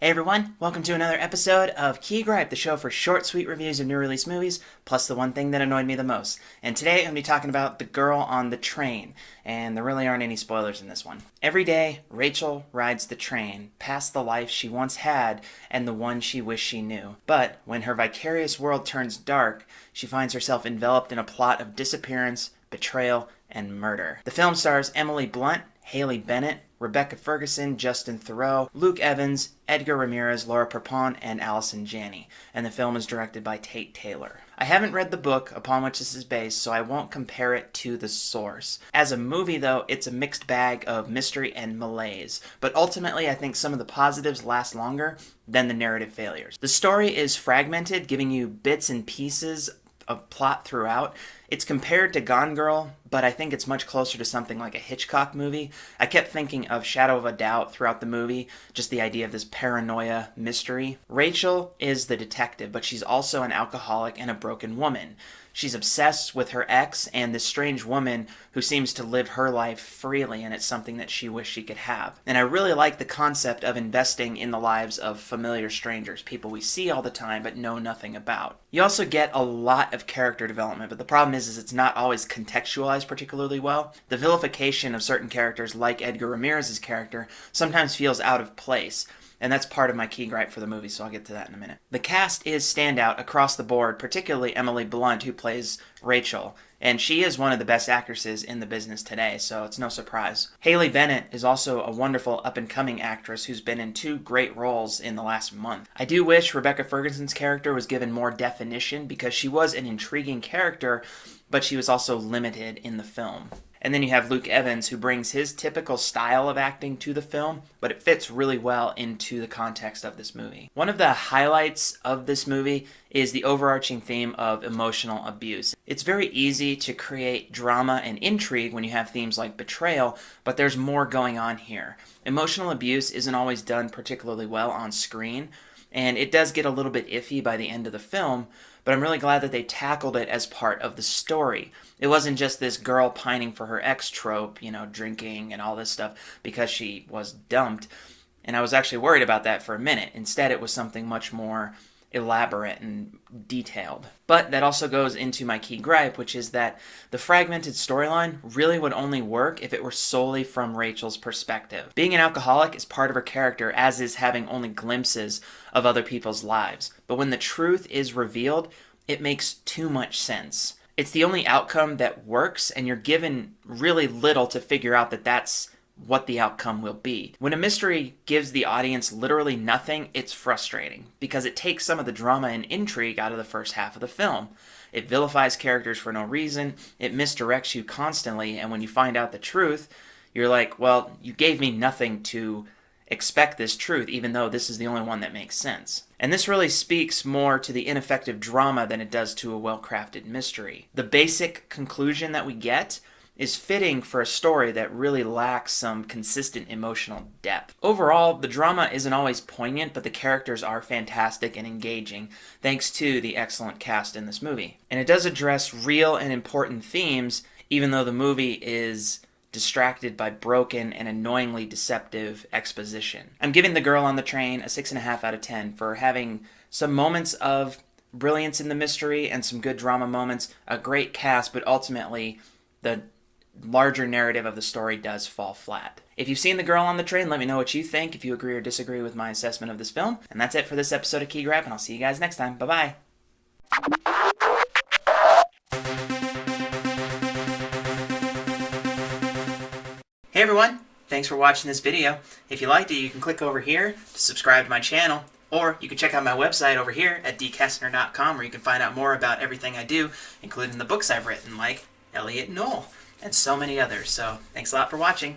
Hey everyone, welcome to another episode of Gripe, the show for short, sweet reviews of new release movies, plus the one thing that annoyed me the most. And today I'm going to be talking about The Girl on the Train, and there really aren't any spoilers in this one. Every day, Rachel rides the train, past the life she once had and the one she wished she knew. But when her vicarious world turns dark, she finds herself enveloped in a plot of disappearance, betrayal, and murder. The film stars Emily Blunt, Haley Bennett, Rebecca Ferguson, Justin Theroux, Luke Evans, Edgar Ramirez, Laura Prepon, and Allison Janney, and the film is directed by Tate Taylor. I haven't read the book upon which this is based, so I won't compare it to the source. As a movie, though, it's a mixed bag of mystery and malaise, but ultimately I think some of the positives last longer than the narrative failures. The story is fragmented, giving you bits and pieces of plot throughout. It's compared to Gone Girl, but I think it's much closer to something like a Hitchcock movie. I kept thinking of Shadow of a Doubt throughout the movie, just the idea of this paranoia mystery. Rachel is the detective, but she's also an alcoholic and a broken woman. She's obsessed with her ex and this strange woman who seems to live her life freely, and it's something that she wished she could have. And I really like the concept of investing in the lives of familiar strangers, people we see all the time but know nothing about. You also get a lot of character development, but the problem is it's not always contextualized particularly well. The vilification of certain characters, like Edgar Ramirez's character, sometimes feels out of place. And that's part of my key gripe for the movie, so I'll get to that in a minute. The cast is standout across the board, particularly Emily Blunt, who plays Rachel. And she is one of the best actresses in the business today, so it's no surprise. Haley Bennett is also a wonderful up-and-coming actress who's been in 2 great roles in the last month. I do wish Rebecca Ferguson's character was given more definition because she was an intriguing character, but she was also limited in the film. And then you have Luke Evans, who brings his typical style of acting to the film, but it fits really well into the context of this movie. One of the highlights of this movie is the overarching theme of emotional abuse. It's very easy to create drama and intrigue when you have themes like betrayal, but there's more going on here. Emotional abuse isn't always done particularly well on screen, and it does get a little bit iffy by the end of the film, but I'm really glad that they tackled it as part of the story. It wasn't just this girl pining for her ex trope, drinking and all this stuff because she was dumped, and I was actually worried about that for a minute. Instead, it was something much more elaborate and detailed. But that also goes into my key gripe, which is that the fragmented storyline really would only work if it were solely from Rachel's perspective. Being an alcoholic is part of her character, as is having only glimpses of other people's lives. But when the truth is revealed, it makes too much sense. It's the only outcome that works, and you're given really little to figure out that that's what the outcome will be. When a mystery gives the audience literally nothing, it's frustrating, because it takes some of the drama and intrigue out of the first half of the film. It vilifies characters for no reason, it misdirects you constantly, and when you find out the truth, you're like, well, you gave me nothing to expect this truth, even though this is the only one that makes sense. And this really speaks more to the ineffective drama than it does to a well-crafted mystery. The basic conclusion that we get is fitting for a story that really lacks some consistent emotional depth. Overall, the drama isn't always poignant, but the characters are fantastic and engaging, thanks to the excellent cast in this movie. And it does address real and important themes, even though the movie is distracted by broken and annoyingly deceptive exposition. I'm giving The Girl on the Train a 6.5 out of 10 for having some moments of brilliance in the mystery and some good drama moments, a great cast, but ultimately the larger narrative of the story does fall flat. If you've seen The Girl on the Train, let me know what you think, if you agree or disagree with my assessment of this film. And that's it for this episode of Key Gripe, and I'll see you guys next time. Bye-bye. Hey everyone, thanks for watching this video. If you liked it, you can click over here to subscribe to my channel, or you can check out my website over here at dkestner.com, where you can find out more about everything I do, including the books I've written, like Elliot Knoll, and so many others. So thanks a lot for watching.